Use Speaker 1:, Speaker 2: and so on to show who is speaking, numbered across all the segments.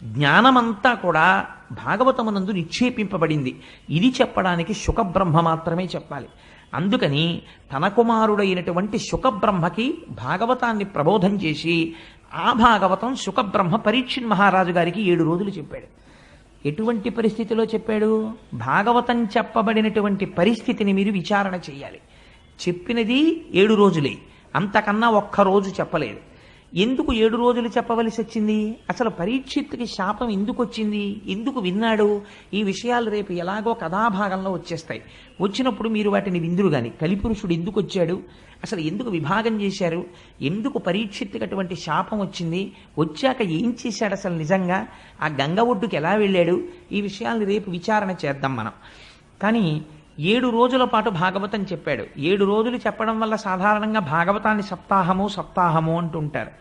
Speaker 1: జ్ఞానమంతా కూడా భాగవతమునందు నిక్షేపింపబడింది. ఇది చెప్పడానికి శుకబ్రహ్మ మాత్రమే చెప్పాలి. అందుకని తన కుమారుడైనటువంటి శుకబ్రహ్మకి భాగవతాన్ని ప్రబోధం చేసి ఆ భాగవతం శుకబ్రహ్మ పరీక్షిత్ మహారాజు గారికి 7 రోజులు చెప్పాడు. ఎటువంటి పరిస్థితిలో చెప్పాడు? భాగవతం చెప్పబడినటువంటి పరిస్థితిని మీరు విచారణ చేయాలి. చెప్పినది 7 రోజులే, అంతకన్నా ఒక్క రోజు చెప్పలేదు. ఎందుకు 7 రోజులు చెప్పవలసి వచ్చింది? అసలు పరీక్షిత్తుకి శాపం ఎందుకు వచ్చింది? ఎందుకు విన్నాడు? ఈ విషయాలు రేపు ఎలాగో కథాభాగంలో వచ్చేస్తాయి. వచ్చినప్పుడు మీరు వాటిని విందురు గాని. కలిపురుషుడు ఎందుకు వచ్చాడు, అసలు ఎందుకు విభాగం చేశారు, ఎందుకు పరీక్షిత్తుకి అటువంటి శాపం వచ్చింది, వచ్చాక ఏం చేశాడు, అసలు నిజంగా ఆ గంగ ఒడ్డుకి ఎలా వెళ్ళాడు, ఈ విషయాల్ని రేపు విచారణ చేద్దాం మనం. కానీ 7 రోజుల పాటు భాగవతం చెప్పాడు. 7 రోజులు చెప్పడం వల్ల సాధారణంగా భాగవతాన్ని సప్తాహము అంటుంటారు.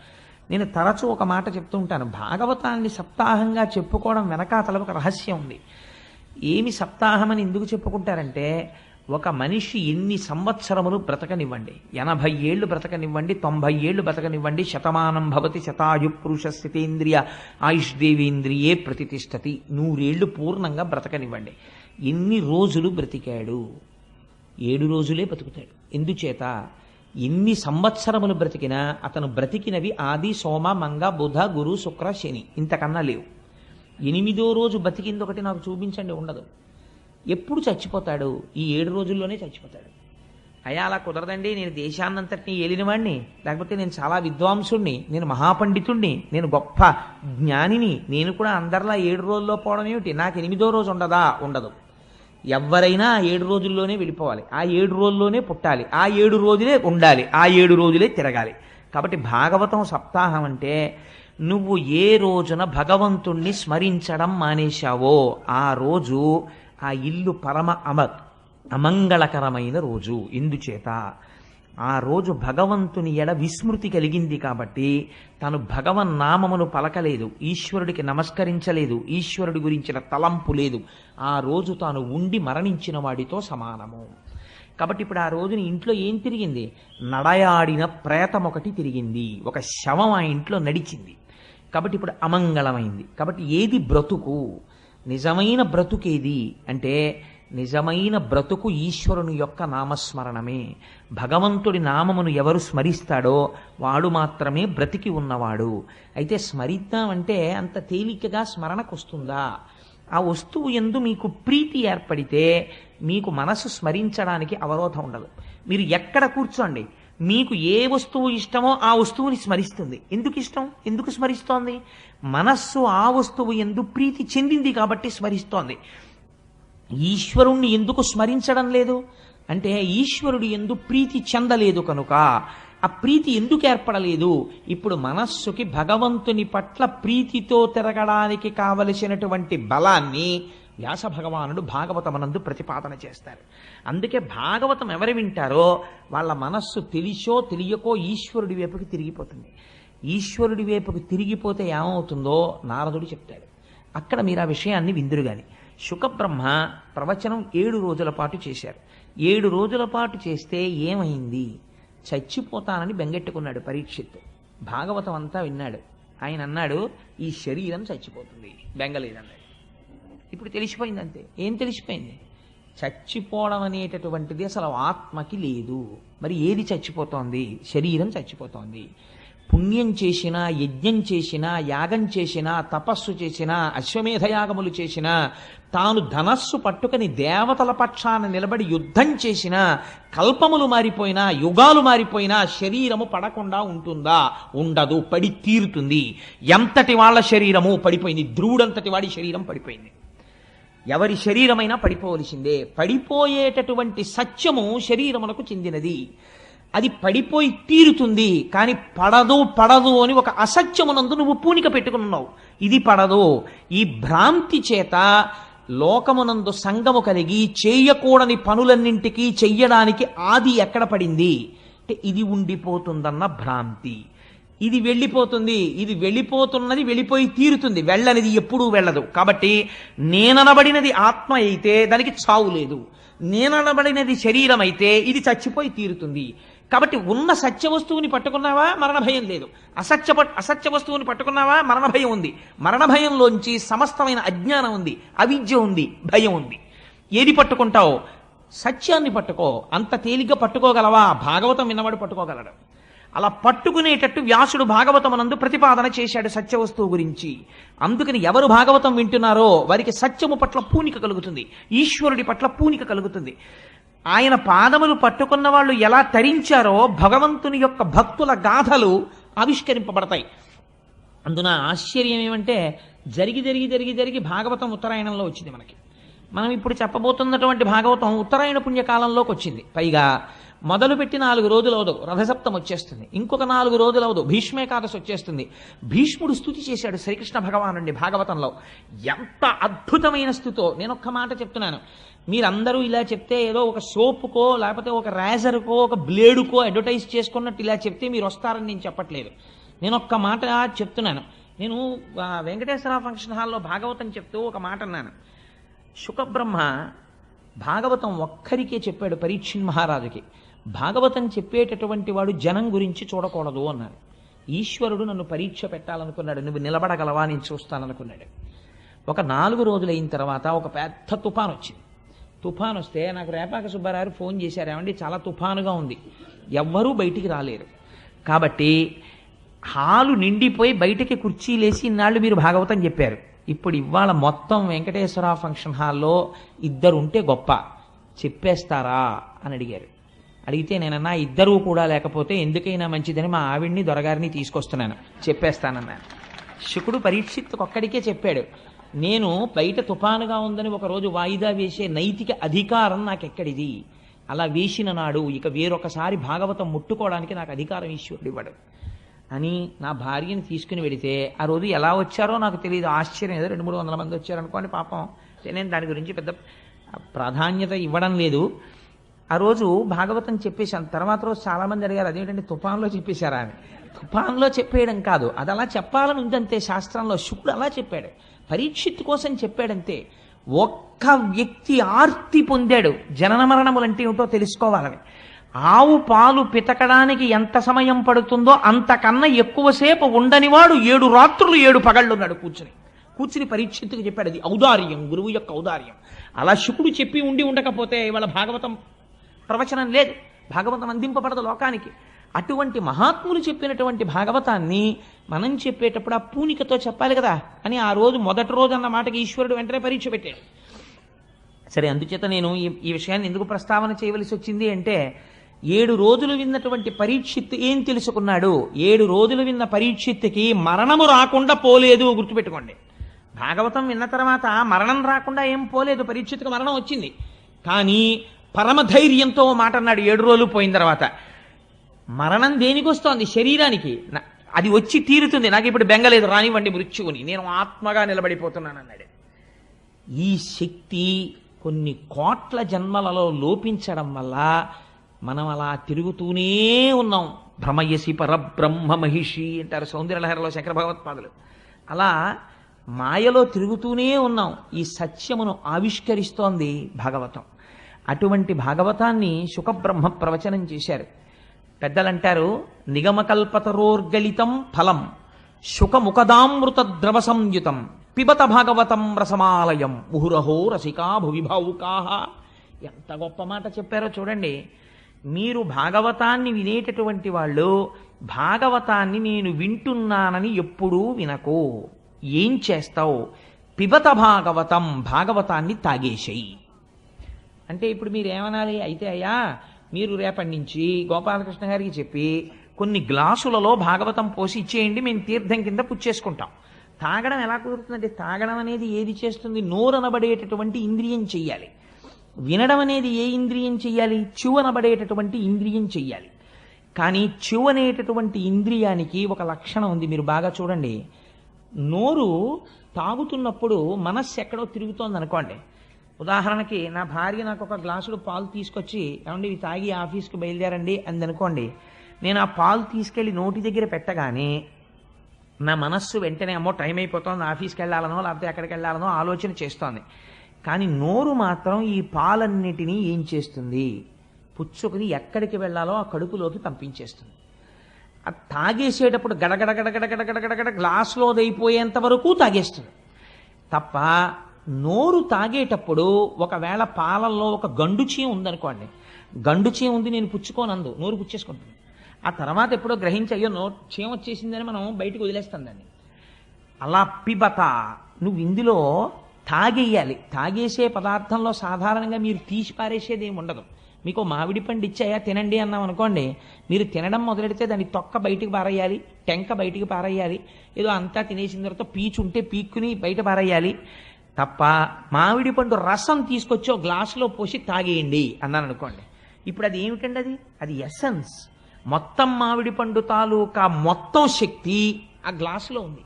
Speaker 1: నేను తరచూ ఒక మాట చెప్తూ ఉంటాను, భాగవతాన్ని సప్తాహంగా చెప్పుకోవడం వెనకాతల ఒక రహస్యం ఉంది. ఏమి సప్తాహం అని ఎందుకు చెప్పుకుంటారంటే, ఒక మనిషి ఎన్ని సంవత్సరములు బ్రతకనివ్వండి, 80 ఏళ్ళు బ్రతకనివ్వండి, 90 ఏళ్ళు బ్రతకనివ్వండి, శతమానం భవతి శతాయు పురుష స్థితేంద్రియ ఆయుష్దేవేంద్రియే ప్రతిష్టతి, 100 ఏళ్ళు పూర్ణంగా బ్రతకనివ్వండి. ఎన్ని రోజులు బ్రతికాడు? 7 రోజులే బ్రతుకుతాడు. ఎందుచేత? ఎన్ని సంవత్సరములు బ్రతికినా అతను బ్రతికినవి ఆది సోమ మంగ బుధ గురు శుక్ర శని, ఇంతకన్నా లేవు. 8వ రోజు బతికింది ఒకటి నాకు చూపించండి, ఉండదు. ఎప్పుడు చచ్చిపోతాడు? ఈ 7 రోజుల్లోనే చచ్చిపోతాడు. అయ్యా అలా కుదరదండి, నేను దేశాన్నంతటినీ ఏలినవాణ్ణి, లేకపోతే నేను చాలా విద్వాంసుణ్ణి, నేను మహాపండితుణ్ణి, నేను గొప్ప జ్ఞానిని, నేను కూడా అందరిలా 7 రోజుల్లో పోవడం ఏమిటి, నాకు 8వ రోజు ఉండదా? ఉండదు. ఎవరైనా 7 రోజుల్లోనే వెళ్ళిపోవాలి, ఆ 7 రోజుల్లోనే పుట్టాలి, ఆ 7 రోజులే ఉండాలి, ఆ 7 రోజులే తిరగాలి. కాబట్టి భాగవతం సప్తాహం అంటే నువ్వు ఏ రోజున భగవంతుణ్ణి స్మరించడం మానేశావో ఆ రోజు ఆ ఇల్లు పరమ అమంగళకరమైన రోజు. ఎందుచేత? ఆ రోజు భగవంతుని ఎడ విస్మృతి కలిగింది కాబట్టి తను భగవన్నామమును పలకలేదు, ఈశ్వరుడికి నమస్కరించలేదు, ఈశ్వరుడి గురించిన తలంపు లేదు. ఆ రోజు తాను ఉండి మరణించిన వాడితో సమానము. కాబట్టి ఇప్పుడు ఆ రోజుని ఇంట్లో ఏం తిరిగింది? నడయాడిన ప్రేతం ఒకటి తిరిగింది, ఒక శవం ఆ ఇంట్లో నడిచింది. కాబట్టి ఇప్పుడు అమంగళమైంది. కాబట్టి ఏది బ్రతుకు? నిజమైన బ్రతుకేది అంటే, నిజమైన బ్రతుకు ఈశ్వరుని యొక్క నామస్మరణమే. భగవంతుడి నామమును ఎవరు స్మరిస్తాడో వాడు మాత్రమే బ్రతికి ఉన్నవాడు. అయితే స్మరిద్దామంటే అంత తేలికగా స్మరణకు వస్తుందా? ఆ వస్తువు యందు మీకు ప్రీతి ఏర్పడితే మీకు మనసు స్మరించడానికి అవరోధం ఉండదు. మీరు ఎక్కడ కూర్చోండి, మీకు ఏ వస్తువు ఇష్టమో ఆ వస్తువుని స్మరిస్తుంది. ఎందుకు ఇష్టం? ఎందుకు స్మరిస్తోంది? మనస్సు ఆ వస్తువు యందు ప్రీతి చెందింది కాబట్టి స్మరిస్తోంది. ఈశ్వరుణ్ణి ఎందుకు స్మరించడం లేదు అంటే, ఈశ్వరుడు యందు ప్రీతి చెందలేదు కనుక. ఆ ప్రీతి ఎందుకు ఏర్పడలేదు? ఇప్పుడు మనస్సుకి భగవంతుని పట్ల ప్రీతితో తిరగడానికి కావలసినటువంటి బలాన్ని వ్యాస భగవానుడు భాగవతమనందు ప్రతిపాదన చేస్తారు. అందుకే భాగవతం ఎవరు వింటారో వాళ్ళ మనస్సు తెలిసో తెలియకో ఈశ్వరుడి వైపుకి తిరిగిపోతుంది. ఈశ్వరుడి వైపుకి తిరిగిపోతే ఏమవుతుందో నారదుడు చెప్తాడు. అక్కడ మీరు ఆ విషయాన్ని విందురు గాని. శుకబ్రహ్మ ప్రవచనం 7 రోజుల పాటు చేశారు. 7 రోజుల పాటు చేస్తే ఏమైంది? చచ్చిపోతానని బెంగెట్టుకున్నాడు పరీక్షిత్. భాగవతం అంతా విన్నాడు. ఆయన అన్నాడు, ఈ శరీరం చచ్చిపోతుంది, బెంగలేదన్నాడు. ఇప్పుడు తెలిసిపోయింది అంతే. ఏం తెలిసిపోయింది? చచ్చిపోవడం అనేటటువంటిది అసలు ఆత్మకి లేదు. మరి ఏది చచ్చిపోతోంది? శరీరం చచ్చిపోతోంది. పుణ్యం చేసినా, యజ్ఞం చేసినా, యాగం చేసినా, తపస్సు చేసినా, అశ్వమేధయాగములు చేసినా, తాను ధనస్సు పట్టుకుని దేవతల పక్షాన నిలబడి యుద్ధం చేసినా, కల్పములు మారిపోయినా, యుగాలు మారిపోయినా శరీరము పడకుండా ఉంటుందా? ఉండదు, పడి తీరుతుంది. ఎంతటి వాళ్ళ శరీరము పడిపోయింది, ధ్రువుడంతటి వాడి శరీరం పడిపోయింది. ఎవరి శరీరమైనా పడిపోవలసిందే. పడిపోయేటటువంటి సత్యము శరీరమునకు చెందినది. అది పడిపోయి తీరుతుంది. కానీ పడదు అని ఒక అసత్యమునందు నువ్వు పూనిక పెట్టుకున్నావు. ఇది పడదు. ఈ భ్రాంతి చేత లోకమునందు సంగము కలిగి చేయకూడని పనులన్నింటికీ చెయ్యడానికి ఆది ఎక్కడ పడింది అంటే, ఇది ఉండిపోతుందన్న భ్రాంతి. ఇది వెళ్ళిపోతుంది, ఇది వెళ్ళిపోతున్నది వెళ్ళిపోయి తీరుతుంది, వెళ్ళనిది ఎప్పుడూ వెళ్ళదు. కాబట్టి నేననబడినది ఆత్మ అయితే దానికి చావు లేదు, నేననబడినది శరీరం అయితే ఇది చచ్చిపోయి తీరుతుంది. కాబట్టి ఉన్న సత్య వస్తువుని పట్టుకున్నావా మరణ భయం లేదు, అసత్య వస్తువుని పట్టుకున్నావా మరణ భయం ఉంది. మరణ భయంలోంచి సమస్తమైన అజ్ఞానం ఉంది, అవిద్య ఉంది, భయం ఉంది. ఏది పట్టుకుంటావు? సత్యాన్ని పట్టుకో. అంత తేలిగ్గా పట్టుకోగలవా? భాగవతం విన్నవాడు పట్టుకోగలడు. అలా పట్టుకునేటట్టు వ్యాసుడు భాగవతమునందు ప్రతిపాదన చేశాడు సత్య వస్తువు గురించి. అందుకని ఎవరు భాగవతం వింటున్నారో వారికి సత్యము పట్ల పూనిక కలుగుతుంది, ఈశ్వరుడి పట్ల పూనిక కలుగుతుంది. ఆయన పాదములు పట్టుకున్న వాళ్ళు ఎలా తరించారో భగవంతుని యొక్క భక్తుల గాథలు ఆవిష్కరింపబడతాయి. అందున ఆశ్చర్యం ఏమంటే జరిగి జరిగి జరిగి జరిగి భాగవతం ఉత్తరాయణంలో వచ్చింది మనకి. మనం ఇప్పుడు చెప్పబోతున్నటువంటి భాగవతం ఉత్తరాయణ పుణ్యకాలంలోకి వచ్చింది. పైగా మొదలుపెట్టి 4 రోజులు అవదు రథసప్తం వచ్చేస్తుంది, ఇంకొక 4 రోజులు అవదు భీష్మేకాదశి వచ్చేస్తుంది. భీష్ముడు స్తుతి చేశాడు శ్రీకృష్ణ భగవానుడిని భాగవతంలో. ఎంత అద్భుతమైన స్థుతో! నేను ఒక్క మాట చెప్తున్నాను, మీరందరూ ఇలా చెప్తే ఏదో ఒక సోపుకో లేకపోతే ఒక రేజర్కో ఒక బ్లేడుకో అడ్వర్టైజ్ చేసుకున్నట్టు ఇలా చెప్తే మీరు వస్తారని నేను చెప్పట్లేదు. నేను ఒక్క మాట చెప్తున్నాను. నేను వెంకటేశ్వర ఫంక్షన్ హాల్లో భాగవతం చెప్తూ ఒక మాట అన్నాను. శుకబ్రహ్మ భాగవతం ఒక్కరికే చెప్పాడు, పరీక్షిత్ మహారాజుకి. భాగవతం చెప్పేటటువంటి వాడు జనం గురించి చూడకూడదు అన్నాడు. ఈశ్వరుడు నన్ను పరీక్ష పెట్టాలనుకున్నాడు, నువ్వు నిలబడగలవా నేను చూస్తాననుకున్నాడు. ఒక 4 రోజులు అయిన తర్వాత ఒక పెద్ద తుఫాన్ వచ్చింది. తుఫాన్ వస్తే నాకు రేపాక సుబ్బారావు ఫోన్ చేశారు, ఏమండి చాలా తుఫానుగా ఉంది, ఎవ్వరూ బయటికి రాలేరు. కాబట్టి హాలు నిండిపోయి బయటికి కుర్చీలేసి ఇన్నాళ్ళు మీరు భాగవతం చెప్పారు, ఇప్పుడు ఇవాళ మొత్తం వెంకటేశ్వర ఫంక్షన్ హాల్లో 2 ఉంటే గొప్ప, చెప్పేస్తారా అని అడిగారు. అడిగితే నేనన్నా 2 కూడా లేకపోతే ఎందుకైనా మంచిదని మా ఆవిడ్ని దొరగారిని తీసుకొస్తున్నాను, చెప్పేస్తానన్నాను. శుకుడు పరీక్షిత్తుకు ఒక్కడికే చెప్పాడు, నేను బయట తుఫానుగా ఉందని ఒకరోజు వాయిదా వేసే నైతిక అధికారం నాకెక్కడిది? అలా వేసిన నాడు ఇక వేరొకసారి భాగవతం ముట్టుకోవడానికి నాకు అధికారం ఈశ్వరుడు ఇవ్వడు అని నా భార్యని తీసుకుని వెడితే ఆ రోజు ఎలా వచ్చారో నాకు తెలియదు. ఆశ్చర్యం, ఏదో 200-300 మంది వచ్చారనుకోండి పాపం. నేను దాని గురించి పెద్ద ప్రాధాన్యత ఇవ్వడం లేదు. ఆ రోజు భాగవతం చెప్పేశాను. తర్వాత రోజు చాలామంది అడిగారు, అదేంటంటే తుఫాన్లో చెప్పేశారా అని. తుఫాన్లో చెప్పేయడం కాదు, అది అలా చెప్పాలని ఉందంతే శాస్త్రంలో. శుకుడు అలా చెప్పాడు, పరీక్షిత్ కోసం చెప్పాడంతే. ఒక్క వ్యక్తి ఆర్తి పొందాడు, జనన మరణములంటే ఏమిటో తెలుసుకోవాలని. ఆవు పాలు పితకడానికి ఎంత సమయం పడుతుందో అంతకన్నా ఎక్కువసేపు ఉండనివాడు 7 రాత్రులు 7 పగళ్ళున్నాడు కూర్చుని పరీక్షిత్తుకు చెప్పాడు. అది ఔదార్యం, గురువు యొక్క ఔదార్యం. అలా శుకుడు చెప్పి ఉండకపోతే ఇవాళ భాగవతం ప్రవచనం లేదు, భాగవతం అందింపబడదు లోకానికి. అటువంటి మహాత్ములు చెప్పినటువంటి భాగవతాన్ని మనం చెప్పేటప్పుడు ఆ పూనికతో చెప్పాలి కదా అని ఆ రోజు మొదటి రోజు అన్న మాటకి ఈశ్వరుడు వెంటనే పరీక్ష పెట్టాడు. సరే, అందుచేత నేను ఈ విషయాన్ని ఎందుకు ప్రస్తావన చేయవలసి వచ్చింది అంటే 7 రోజులు విన్నటువంటి పరీక్షిత్ ఏం తెలుసుకున్నాడు? 7 రోజులు విన్న పరీక్షిత్తుకి మరణము రాకుండా పోలేదు. గుర్తుపెట్టుకోండి, భాగవతం విన్న తర్వాత మరణం రాకుండా ఏం పోలేదు. పరీక్షిత్తుకు మరణం వచ్చింది, కానీ పరమధైర్యంతో మాట అన్నాడు 7 రోజులు పోయిన తర్వాత. మరణం దేనికి వస్తోంది? శరీరానికి. అది వచ్చి తీరుతుంది, నాకు ఇప్పుడు బెంగలేదు, రానివ్వండి మృత్యువుని, నేను ఆత్మగా నిలబడిపోతున్నాను అన్నాడు. ఈ శక్తి కొన్ని కోట్ల జన్మలలో లోపించడం వల్ల మనం అలా తిరుగుతూనే ఉన్నాం. భ్రమయసి పరబ్రహ్మ మహిషి అంటారు సౌందర్యలహరిలో శంకర భగవత్పాదులు. అలా మాయలో తిరుగుతూనే ఉన్నాం. ఈ సత్యమును ఆవిష్కరిస్తోంది భాగవతం. అటువంటి భాగవతాన్ని శుకబ్రహ్మ ప్రవచనం చేశారు. పెద్దలంటారు, నిగమకల్పతరోర్గలితం ఫలం శుకముఖదామృత ద్రవ సంయుతం పిబత భాగవతం రసమాలయం ముహురహో రసికా భువిభావుకాహ. ఎంత గొప్ప మాట చెప్పారో చూడండి. మీరు భాగవతాన్ని వినేటటువంటి వాళ్ళు భాగవతాన్ని నేను వింటున్నానని ఎప్పుడూ వినకు. ఏం చేస్తావు? పిబత భాగవతం, భాగవతాన్ని తాగేసేయి. అంటే ఇప్పుడు మీరు ఏమనాలి? అయితే అయ్యా మీరు రేపటి నుంచి గోపాలకృష్ణ గారికి చెప్పి కొన్ని గ్లాసులలో భాగవతం పోసి ఇచ్చేయండి, మేము తీర్థం కింద పుచ్చేసుకుంటాం. తాగడం ఎలా కుదురుతుందంటే, తాగడం అనేది ఏది చేస్తుంది? నోరనబడేటటువంటి ఇంద్రియం చెయ్యాలి. వినడం అనేది ఏ ఇంద్రియం చెయ్యాలి? చెవునబడేటటువంటి ఇంద్రియం చెయ్యాలి. కానీ చెవు అనేటటువంటి ఇంద్రియానికి ఒక లక్షణం ఉంది, మీరు బాగా చూడండి. నోరు తాగుతున్నప్పుడు మనస్సు ఎక్కడో తిరుగుతోంది అనుకోండి. ఉదాహరణకి నా భార్య నాకు ఒక గ్లాసుడు పాలు తీసుకొచ్చి, ఏమండి ఇవి తాగి ఆఫీస్కి బయలుదేరండి అంది అనుకోండి. నేను ఆ పాలు తీసుకెళ్ళి నోటి దగ్గర పెట్టగానే నా మనస్సు వెంటనే అమ్మో టైం అయిపోతుంది, ఆఫీస్కి వెళ్ళాలనో లేకపోతే ఎక్కడికి వెళ్ళాలనో ఆలోచన చేస్తోంది. కానీ నోరు మాత్రం ఈ పాలన్నిటినీ ఏం చేస్తుంది? పుచ్చుకుని ఎక్కడికి వెళ్ళాలో ఆ కడుపులోకి పంపించేస్తుంది. అది తాగేసేటప్పుడు గడగడ గడగడ గడగడ గడగడ గ్లాసులోది అయిపోయేంత వరకు తాగేస్తుంది తప్ప, నోరు తాగేటప్పుడు ఒకవేళ పాలల్లో ఒక గండు చీమ ఉందనుకోండి, గండు చీమ ఉంది నేను పుచ్చుకోనందు, నోరు పుచ్చేసుకుంటుంది. ఆ తర్వాత ఎప్పుడో గ్రహించి అయ్యో చీమ వచ్చేసిందని మనం బయటకు వదిలేస్తాం దాన్ని. అలా పిబత, నువ్వు ఇందులో తాగేయాలి. తాగేసే పదార్థంలో సాధారణంగా మీరు తీసి పారేసేది ఏమి ఉండదు. మీకు మామిడి పండు ఇచ్చాయా తినండి అన్నాం అనుకోండి, మీరు తినడం మొదలెడితే దాన్ని తొక్క బయటికి పారేయాలి, టెంక బయటికి పారేయాలి, ఏదో అంతా తినేసిన తర్వాత పీచు ఉంటే పీక్కుని బయట పారేయాలి తప్ప, మామిడి పండు రసం తీసుకొచ్చి ఒక గ్లాసులో పోసి తాగేయండి అన్నాను అనుకోండి. ఇప్పుడు అది ఏమిటండి? అది ఎసెన్స్. మొత్తం మామిడి పండు తాలూకా మొత్తం శక్తి ఆ గ్లాసులో ఉంది.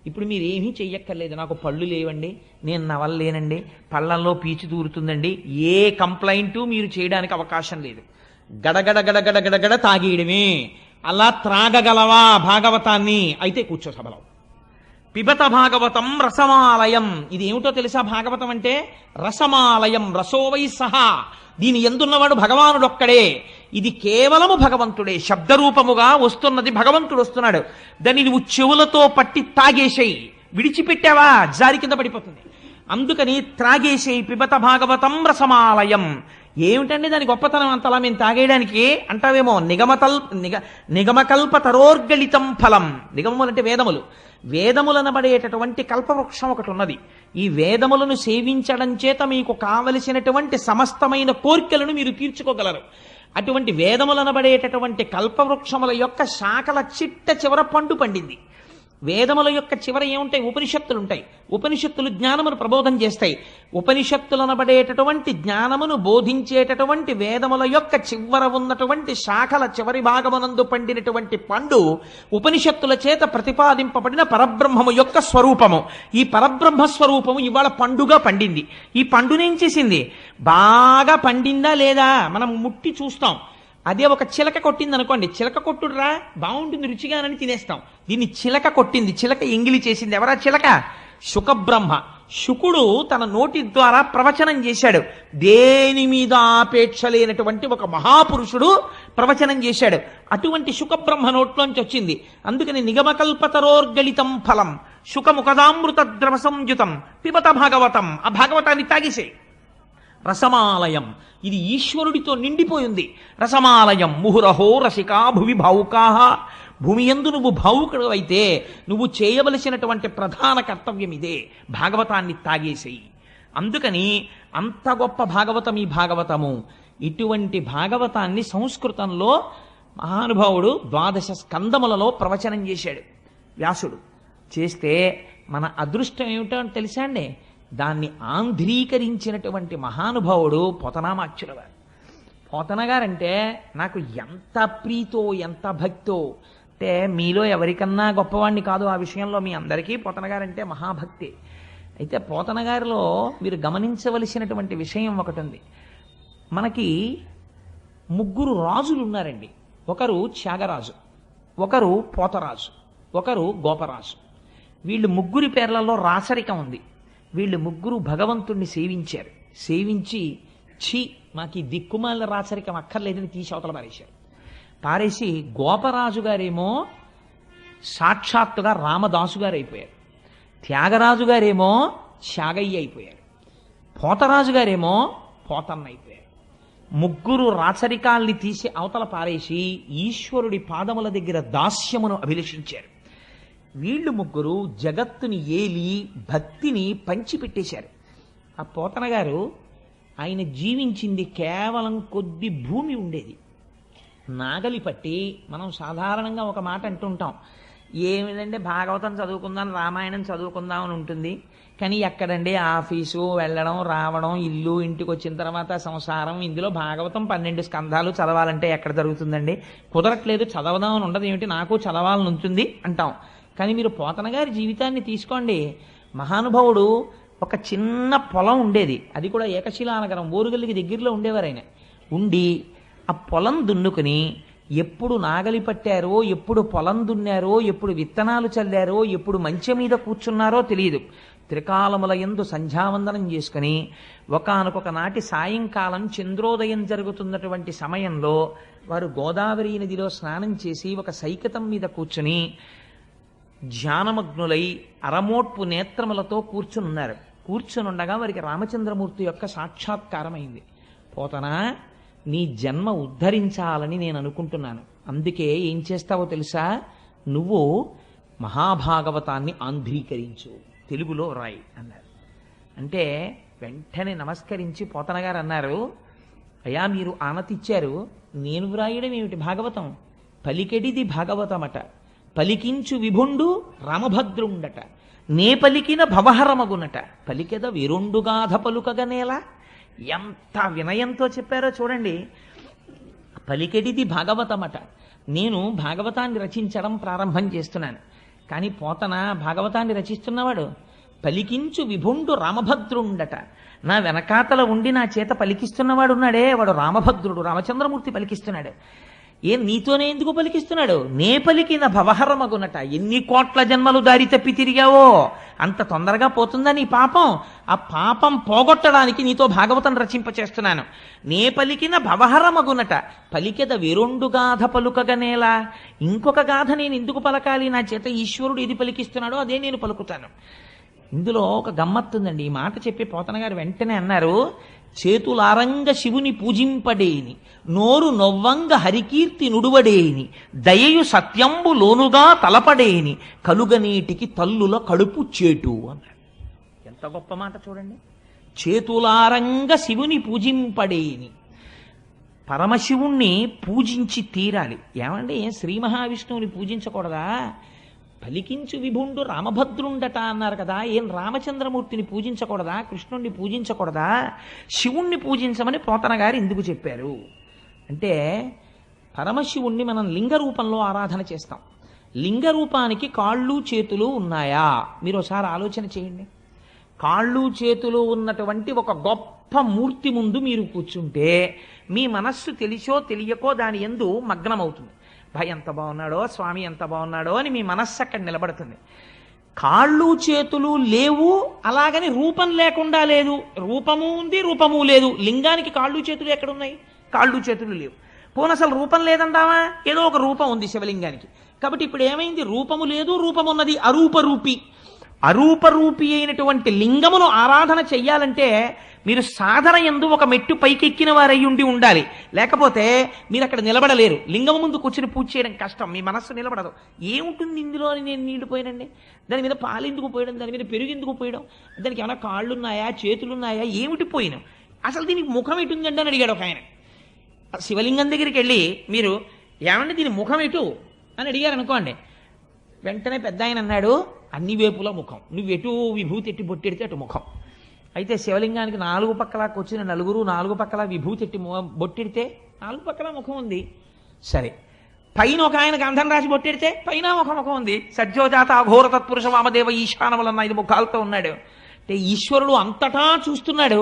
Speaker 1: ఇప్పుడు మీరు ఏమీ చెయ్యక్కర్లేదు. నాకు పళ్ళు లేవండి, నేను నవలలేనండి, పళ్ళల్లో పీచు దూరుతుందండి, ఏ కంప్లైంటు మీరు చేయడానికి అవకాశం లేదు. గడగడ గడగడ గడగడ తాగేయడమే. అలా త్రాగగలవా భాగవతాన్ని? అయితే కూర్చో సభలో. పిబత భాగవతం రసమాలయం. ఇది ఏమిటో తెలుసా? భాగవతం అంటే రసమాలయం, రసోవై సహా. దీని ఎందున్నవాడు భగవానుడు ఒక్కడే. ఇది కేవలము భగవంతుడే. శబ్దరూపముగా వస్తున్నది భగవంతుడు వస్తున్నాడు. దాన్ని నువ్వు చెవులతో పట్టి తాగేసేయి. విడిచిపెట్టావా జారి కింద పడిపోతుంది. అందుకని త్రాగేసేయి. పిబత భాగవతం రసమాలయం. ఏమిటండి దాని గొప్పతనం అంతలా మేము తాగేయడానికి అంటావేమో. నిగమకల్ప తరోర్గళితం ఫలం. నిగమములు అంటే వేదములు. వేదములనబడేటటువంటి కల్పవృక్షం ఒకటి ఉన్నది. ఈ వేదములను సేవించడం చేత మీకు కావలసినటువంటి సమస్తమైన కోరికలను మీరు తీర్చుకోగలరు. అటువంటి వేదములనబడేటటువంటి కల్పవృక్షముల యొక్క శాఖల చిట్ట చివర పండు పండింది. వేదముల యొక్క చివర ఏముంటాయి? ఉపనిషత్తులు ఉంటాయి. ఉపనిషత్తులు జ్ఞానమును ప్రబోధం చేస్తాయి. ఉపనిషత్తులనబడేటటువంటి జ్ఞానమును బోధించేటటువంటి వేదముల యొక్క చివర ఉన్నటువంటి శాఖల చివరి భాగమునందు పండినటువంటి పండు ఉపనిషత్తుల చేత ప్రతిపాదింపబడిన పరబ్రహ్మము యొక్క స్వరూపము. ఈ పరబ్రహ్మ స్వరూపము ఇవాళ పండుగా పండింది. ఈ పండునేం చేసింది? బాగా పండిందా లేదా మనం ముట్టి చూస్తాం. అదే ఒక చిలక కొట్టింది అనుకోండి, చిలక కొట్టుడురా బాగుంటుంది రుచిగానని తినేస్తాం. దీన్ని చిలక కొట్టింది, చిలక ఎంగిలి చేసింది. ఎవరా చిలక? శుకబ్రహ్మ. శుకుడు తన నోటి ద్వారా ప్రవచనం చేశాడు. దేని మీద ఆపేక్ష లేనటువంటి ఒక మహాపురుషుడు ప్రవచనం చేశాడు. అటువంటి శుకబ్రహ్మ నోట్లోంచి వచ్చింది. అందుకని నిగమకల్పతరోర్గళితం ఫలం శుకముఖదామృత ద్రవ సంయుతం పిబత భాగవతం. ఆ భాగవతాన్ని తాగేసే. రసమాలయం, ఇది ఈశ్వరుడితో నిండిపోయింది. రసమాలయం ముహురహో రసికా భువి భావుకాహ. భూమి యందు నువ్వు భావుకుడు అయితే నువ్వు చేయవలసినటువంటి ప్రధాన కర్తవ్యం ఇదే, భాగవతాన్ని తాగేసేయి. అందుకని అంత గొప్ప భాగవతం ఈ భాగవతము. ఇటువంటి భాగవతాన్ని సంస్కృతంలో మహానుభావుడు 12 స్కందములలో ప్రవచనం చేశాడు వ్యాసుడు. చేస్తే మన అదృష్టం ఏమిటో తెలుసా అండి? దాన్ని ఆంధ్రీకరించినటువంటి మహానుభావుడు పోతనామాచ్యుల వారు. పోతన గారంటే నాకు ఎంత ప్రీతో ఎంత భక్తో. అంటే మీలో ఎవరికన్నా గొప్పవాణ్ణి కాదు ఆ విషయంలో, మీ అందరికీ పోతన గారంటే మహాభక్తి. అయితే పోతన గారిలో మీరు గమనించవలసినటువంటి విషయం ఒకటి ఉంది. మనకి 3 రాజులు ఉన్నారండి. ఒకరు త్యాగరాజు, ఒకరు పోతరాజు, ఒకరు గోపరాజు. వీళ్ళు 3 పేర్లలో రాచరికం ఉంది. వీళ్ళు 3 భగవంతుణ్ణి సేవించారు. సేవించి మాకు ఈ దిక్కుమాల రాచరికం అక్కర్లేదని తీసి అవతల పారేశారు. పారేసి గోపరాజు గారేమో సాక్షాత్తుగా రామదాసు గారు అయిపోయారు. త్యాగరాజు గారేమో త్యాగయ్య అయిపోయారు. పోతరాజు గారేమో పోతన్న అయిపోయారు. 3 రాచరికాల్ని తీసి అవతల పారేసి ఈశ్వరుడి పాదముల దగ్గర దాస్యమును అభిలషించారు. వీళ్ళు 3 జగత్తుని ఏలి భక్తిని పంచిపెట్టేశారు. ఆ పోతన గారు ఆయన జీవించింది కేవలం కొద్ది భూమి ఉండేది. నాగలి పట్టి మనం సాధారణంగా ఒక మాట అంటుంటాం, ఏమిటంటే భాగవతం చదువుకుందాం, రామాయణం చదువుకుందాం అని ఉంటుంది. కానీ ఎక్కడండి ఆఫీసు వెళ్ళడం రావడం, ఇల్లు, ఇంటికి వచ్చిన తర్వాత సంసారం, ఇందులో భాగవతం 12 స్కంధాలు చదవాలంటే ఎక్కడ జరుగుతుందండి? కుదరట్లేదు, చదవదామని ఉండదు. ఏమిటి నాకు చదవాలని ఉంటుంది అంటాం. కానీ మీరు పోతన గారి జీవితాన్ని తీసుకోండి. మహానుభావుడు ఒక చిన్న పొలం ఉండేది, అది కూడా ఏకశిలానగరం ఓరుగల్లికి దగ్గరలో ఉండేవారు. ఆయన ఉండి ఆ పొలం దున్నుకుని ఎప్పుడు నాగలి పట్టారో, ఎప్పుడు పొలం దున్నారో, ఎప్పుడు విత్తనాలు చల్లారో, ఎప్పుడు మంచె మీద కూర్చున్నారో తెలియదు. త్రికాలముల యందు సంధ్యావందనం చేసుకుని ఒకానొక నాటి సాయంకాలం చంద్రోదయం జరుగుతున్నటువంటి సమయంలో వారు గోదావరి నదిలో స్నానం చేసి ఒక సైకతం మీద కూర్చుని ధ్యానమగ్నులై అరమోట్పు నేత్రములతో కూర్చునున్నారు. కూర్చునుండగా వారికి రామచంద్రమూర్తి యొక్క సాక్షాత్కారమైంది. పోతనా, నీ జన్మ ఉద్ధరించాలని నేను అనుకుంటున్నాను. అందుకే ఏం చేస్తావో తెలుసా? నువ్వు మహాభాగవతాన్ని ఆంధ్రీకరించు, తెలుగులో రాయి అన్నారు. అంటే వెంటనే నమస్కరించి పోతన గారు అన్నారు, అయ్యా మీరు ఆనతిచ్చారు, నేను వ్రాయడం ఏమిటి భాగవతం? పలికెడిది భాగవతమట, పలికించు విభుండు రామభద్రుండట, నే పలికిన భవహరమగునట, పలికెద విరుండుగాధ పలుకగనేలా. ఎంత వినయంతో చెప్పారో చూడండి. పలికెడిది భాగవతమట, నేను భాగవతాన్ని రచించడం ప్రారంభం చేస్తున్నాను. కానీ పోతన భాగవతాన్ని రచిస్తున్నవాడు పలికించు విభుండు రామభద్రుండట, నా వెనకాతల ఉండి నా చేత పలికిస్తున్నవాడు ఉన్నాడే, వాడు రామభద్రుడు, రామచంద్రమూర్తి పలికిస్తున్నాడు. నీతోనే ఎందుకు పలికిస్తున్నాడు? నే పలికిన భవహరమగునట. ఎన్ని కోట్ల జన్మలు దారి తప్పి తిరిగావో అంత తొందరగా పోతుందా నీ పాపం? ఆ పాపం పోగొట్టడానికి నీతో భాగవతం రచింపచేస్తున్నాను. నే పలికిన భవహరమగునట, పలికెద విరుండు గాథ పలుకగనేలా. ఇంకొక గాథ నేను ఎందుకు పలకాలి? నా చేత ఈశ్వరుడు ఏది పలికిస్తున్నాడో అదే నేను పలుకుతాను. ఇందులో ఒక గమ్మత్తుందండి. ఈ మాట చెప్పి పోతన గారు వెంటనే అన్నారు, చేతులారంగ శివుని పూజింపడేని, నోరు నొవ్వంగ హరికీర్తి నుడువడేని, దయయు సత్యంబు లోనుగా తలపడేని, కలుగనీటికి తల్లుల కడుపు చేటు అన్నాడు. ఎంత గొప్ప మాట చూడండి. చేతులారంగ శివుని పూజింపడేని, పరమశివుణ్ణి పూజించి తీరాలి. ఏమండి, శ్రీ మహావిష్ణువుని పూజించకూడదా? పలికించు విభుండు రామభద్రుండట అన్నారు కదా, ఏం రామచంద్రమూర్తిని పూజించకూడదా? కృష్ణుణ్ణి పూజించకూడదా? శివుణ్ణి పూజించమని పోతన గారు ఎందుకు చెప్పారు అంటే, పరమశివుణ్ణి మనం లింగ రూపంలో ఆరాధన చేస్తాం. లింగ రూపానికి కాళ్ళు చేతులు ఉన్నాయా? మీరు ఒకసారి ఆలోచన చేయండి. కాళ్ళు చేతులు ఉన్నటువంటి ఒక గొప్ప మూర్తి ముందు మీరు కూర్చుంటే మీ మనస్సు తెలిసో తెలియకో దాని యందు మగ్నమవుతుంది. భయ ఎంత బాగున్నాడో, స్వామి ఎంత బాగున్నాడో అని మీ మనస్సు అక్కడ నిలబడుతుంది. కాళ్ళు చేతులు లేవు, అలాగని రూపం లేకుండా లేదు. రూపము ఉంది, రూపము లేదు. లింగానికి కాళ్ళు చేతులు ఎక్కడున్నాయి? కాళ్ళు చేతులు లేవు. పోనీ అసలు రూపం లేదంటావా? ఏదో ఒక రూపం ఉంది శివలింగానికి. కాబట్టి ఇప్పుడు ఏమైంది? రూపము లేదు, రూపం ఉన్నది. అరూపరూపి. అరూపరూపి అయినటువంటి లింగమును ఆరాధన చెయ్యాలంటే మీరు సాధన యందు ఒక మెట్టు పైకెక్కిన వారై ఉండాలి. లేకపోతే మీరు అక్కడ నిలబడలేరు. లింగం ముందు కూర్చుని పూజ చేయడం కష్టం, మీ మనస్సు నిలబడదు. ఏముంటుంది ఇందులో అని నేను నీళ్లు పోయానండి, దాని మీద పాలు ఎందుకు పోయడం, దాని మీద పెరుగు ఎందుకు పోయడం, దానికి ఏమైనా కాళ్ళున్నాయా చేతులున్నాయా, ఏమిటి పోయినాం, అసలు దీనికి ముఖం ఎటుందండి అని అడిగాడు ఒక ఆయన. శివలింగం దగ్గరికి వెళ్ళి మీరు ఏమంటే దీని ముఖం ఎటు అని అడిగారు అనుకోండి, వెంటనే పెద్ద ఆయన అన్నాడు, అన్ని వేపుల ముఖం, నువ్వు ఎటు విభూతి ఎట్టి బొట్టెడితే అటు ముఖం. అయితే శివలింగానికి 4 పక్కల కూర్చుని నలుగురు 4 పక్కల విభూతి ఎట్టి బొట్టెడితే 4 పక్కల ముఖం ఉంది. సరే, పైన ఒక ఆయన గంధం రాసి బొట్టెడితే పైన ఒక ముఖం ఉంది. సజ్జోజాత అఘోర తత్పురుష వామదేవ ఈశానములన్న 5 ముఖాలతో ఉన్నాడు. అంటే ఈశ్వరుడు అంతటా చూస్తున్నాడు.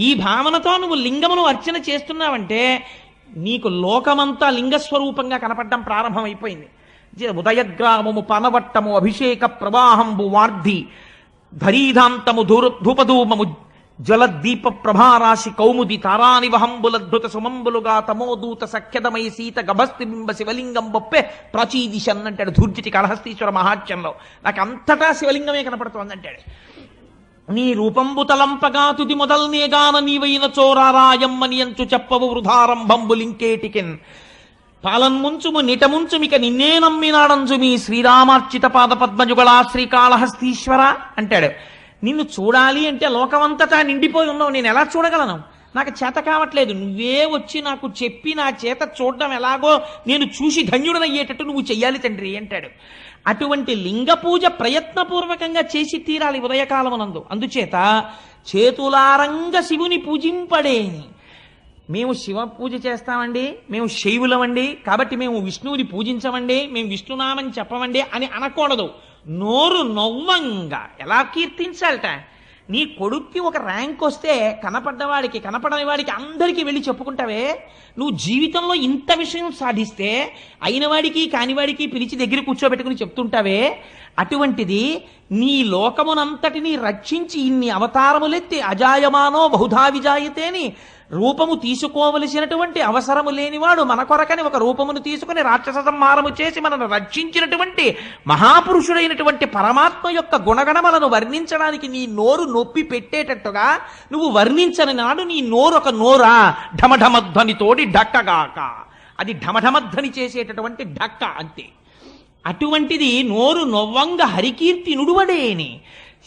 Speaker 1: ఈ భావనతో నువ్వు లింగమును అర్చన చేస్తున్నావంటే నీకు లోకమంతా లింగస్వరూపంగా కనపడడం ప్రారంభమైపోయింది. ఉదయగ్రామము పనవట్టము అభిషేక ప్రవాహంబు వార్ధి ధరీధాంతము ధూపధూమము జలదీప ప్రభారాశి కౌముది తారానివహంబులద్భుత సుమంబులుగా తమోదూత సఖ్యదమై సీత గభస్తిబింబ శివలింగం బొప్పే ప్రాచీదిశన్ అంటాడు ధూర్జిటి కళహస్తీశ్వర మహాత్యంలో. నాకు అంతటా శివలింగమే కనపడుతోంది అంటాడు. నీ రూపంబు తలంపగా తుది మొదల్నేగాన నీవైన చోరారాయమ్మని అంచు చెప్పవు వృధారంభంబులింకేటికిన్ పాలన్ముంచుము నిటముంచుమిక నిన్నే నమ్మినాడంచు మీ శ్రీరామార్చిత పాద పద్మజుగళా శ్రీకాళహస్తీశ్వర అంటాడు. నిన్ను చూడాలి అంటే లోకమంతటా నిండిపోయి ఉన్నావు, నేను ఎలా చూడగలను? నాకు చేత కావట్లేదు. నువ్వే వచ్చి నాకు చెప్పి నా చేత చూడడం ఎలాగో నేను చూసి ధన్యుడనయ్యేటట్టు నువ్వు చెయ్యాలి తండ్రి అంటాడు. అటువంటి లింగ పూజ ప్రయత్నపూర్వకంగా చేసి తీరాలి ఉదయకాలమునందు. అందుచేత చేతులారంగ శివుని పూజింపడేని. మేము శివ పూజ చేస్తామండి, మేము శైవులమండి, కాబట్టి మేము విష్ణువుని పూజించమండి, మేము విష్ణునామం చెప్పమండి అని అనకూడదు. నోరు నొవ్వంగా ఎలా కీర్తించాలట. నీ కొడుక్కి ఒక ర్యాంక్ వస్తే కనపడ్డవాడికి కనపడని వాడికి అందరికీ వెళ్ళి చెప్పుకుంటావే. నువ్వు జీవితంలో ఇంత విషయం సాధిస్తే అయినవాడికి కానివాడికి పిలిచి దగ్గర కూర్చోబెట్టుకుని చెప్తుంటావే. అటువంటిది నీ లోకమునంతటినీ రక్షించి ఇన్ని అవతారములెత్తి అజాయమానో బహుధా విజాయతేని రూపము తీసుకోవలసినటువంటి అవసరము లేనివాడు మన కొరకని ఒక రూపమును తీసుకుని రాక్షస సంహారము చేసి మనను రక్షించినటువంటి మహాపురుషుడైనటువంటి పరమాత్మ యొక్క గుణగణములను వర్ణించడానికి నీ నోరు నొప్పి పెట్టేటట్టుగా నువ్వు వర్ణించని నాడు నీ నోరు ఒక నోరా ఢమఢమధ్వనితోటి ఢక్కగాక. అది ఢమఢమధ్వని చేసేటటువంటి ఢక్క అంతే. అటువంటిది నోరు నొవ్వంగ హరికీర్తి నుడువడేని.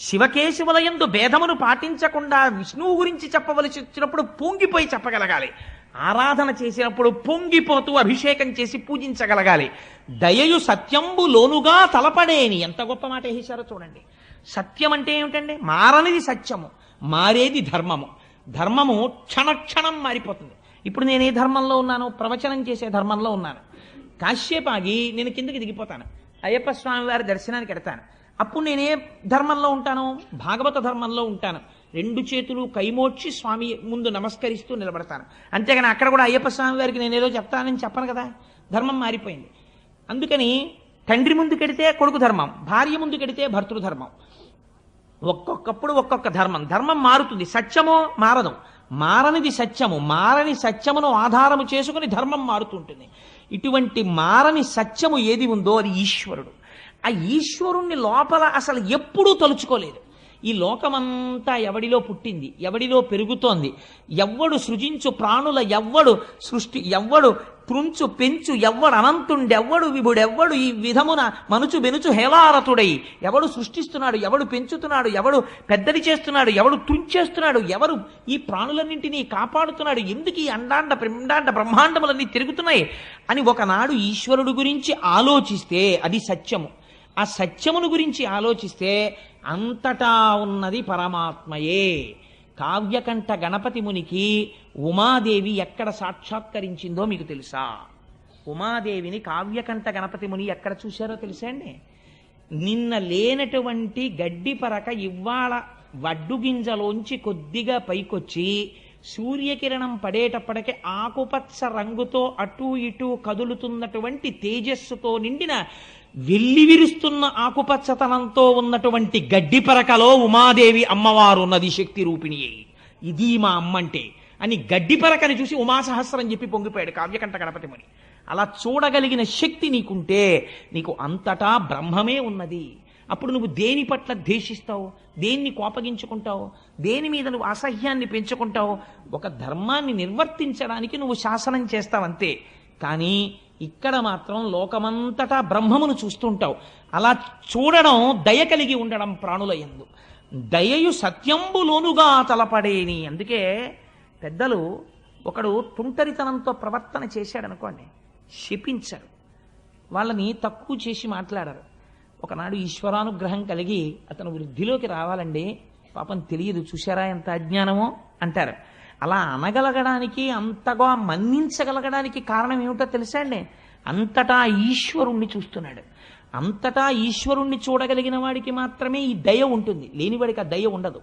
Speaker 1: శివకేశవులయందు భేదమును పాటించకుండా విష్ణువు గురించి చెప్పవలసి వచ్చినప్పుడు పొంగిపోయి చెప్పగలగాలి. ఆరాధన చేసినప్పుడు పొంగిపోతూ అభిషేకం చేసి పూజించగలగాలి. దయయు సత్యంబు లోనుగా తలపడేని. ఎంత గొప్ప మాట వేశారో చూడండి. సత్యం అంటే ఏమిటండి? మారనిది సత్యము, మారేది ధర్మము. ధర్మము క్షణక్షణం మారిపోతుంది. ఇప్పుడు నేను ఏ ధర్మంలో ఉన్నాను? ప్రవచనం చేసే ధర్మంలో ఉన్నాను. కాశ్యపాగి నేను కిందకి దిగిపోతాను, అయ్యప్ప స్వామి వారి దర్శనానికి ఎడతాను. అప్పుడు నేనే ధర్మంలో ఉంటాను? భాగవత ధర్మంలో ఉంటాను. 2 చేతులు కైమోడ్చి స్వామి ముందు నమస్కరిస్తూ నిలబడతాను. అంతేగాని అక్కడ కూడా అయ్యప్ప స్వామి వారికి నేనేదో చెప్తానని చెప్పను కదా. ధర్మం మారిపోయింది. అందుకని తండ్రి ముందు కెడితే కొడుకు ధర్మం, భార్య ముందు కెడితే భర్తృధర్మం. ఒక్కొక్కప్పుడు ఒక్కొక్క ధర్మం. ధర్మం మారుతుంది, సత్యమో మారదు. మారనిది సత్యము. మారని సత్యమును ఆధారము చేసుకుని ధర్మం మారుతుంటుంది. ఇటువంటి మారని సత్యము ఏది ఉందో అది ఈశ్వరుడు. ఆ ఈశ్వరుణ్ణి లోపల అసలు ఎప్పుడూ తలుచుకోలేదు. ఈ లోకమంతా ఎవడిలో పుట్టింది, ఎవడిలో పెరుగుతోంది, ఎవ్వడు సృజించు ప్రాణుల ఎవ్వడు సృష్టి, ఎవ్వడు త్రుంచు పెంచు, ఎవ్వడు అనంతుండెవ్వడు విభుడెవ్వడు ఈ విధమున మనుచు బెనుచు హేళారతుడై, ఎవడు సృష్టిస్తున్నాడు, ఎవడు పెంచుతున్నాడు, ఎవడు పెద్దది చేస్తున్నాడు, ఎవడు తుంచేస్తున్నాడు, ఎవరు ఈ ప్రాణులన్నింటినీ కాపాడుతున్నాడు, ఎందుకు ఈ అండాండ పిండాండ బ్రహ్మాండములన్నీ తిరుగుతున్నాయి అని ఒకనాడు ఈశ్వరుడు గురించి ఆలోచిస్తే అది సత్యము. ఆ సత్యమును గురించి ఆలోచిస్తే అంతటా ఉన్నది పరమాత్మయే. కావ్యకంఠ గణపతి మునికి ఉమాదేవి ఎక్కడ సాక్షాత్కరించిందో మీకు తెలుసా? ఉమాదేవిని కావ్యకంఠ గణపతి ముని ఎక్కడ చూశారో తెలుసా అండి? నిన్న లేనటువంటి గడ్డి పరక ఇవాళ వడ్డుగింజలోంచి కొద్దిగా పైకొచ్చి సూర్యకిరణం పడేటప్పటికి ఆకుపచ్చ రంగుతో అటూ ఇటూ కదులుతున్నటువంటి తేజస్సుతో నిండిన వెల్లివిరుస్తున్న ఆకుపచ్చతనంతో ఉన్నటువంటి గడ్డి పరకలో ఉమాదేవి అమ్మవారు ఉన్నది, శక్తి రూపిణి. ఇది మా అమ్మంటే అని గడ్డి పరకని చూసి ఉమాసహస్రం చెప్పి పొంగిపోయాడు కావ్యకంఠ గణపతి ముని. అలా చూడగలిగిన శక్తి నీకుంటే నీకు అంతటా బ్రహ్మమే ఉన్నది. అప్పుడు నువ్వు దేని పట్ల ద్వేషిస్తావు, దేన్ని కోపగించుకుంటావు, దేని మీద నువ్వు అసహ్యాన్ని పెంచుకుంటావు? ఒక ధర్మాన్ని నిర్వర్తించడానికి నువ్వు శాసనం చేస్తావంతే. కానీ ఇక్కడ మాత్రం లోకమంతటా బ్రహ్మమును చూస్తుంటావు. అలా చూడడం దయ కలిగి ఉండడం ప్రాణుల యందు. దయయు సత్యంబులోనుగా తలపడేని. అందుకే పెద్దలు ఒకడు తుంటరితనంతో ప్రవర్తన చేశాడనుకోండి, శపించారు, వాళ్ళని తక్కువ చేసి మాట్లాడారు. ఒకనాడు ఈశ్వరానుగ్రహం కలిగి అతను వృద్ధిలోకి రావాలండి, పాపం తెలియదు, చూశారా ఎంత అజ్ఞానమో అంటారు. అలా అనగలగడానికి, అంతగా మన్నించగలగడానికి కారణం ఏమిటో తెలుసా అండి? అంతటా ఈశ్వరుణ్ణి చూస్తున్నాడు. అంతటా ఈశ్వరుణ్ణి చూడగలిగిన వాడికి మాత్రమే ఈ దయ ఉంటుంది, లేనివాడికి ఆ దయ ఉండదు.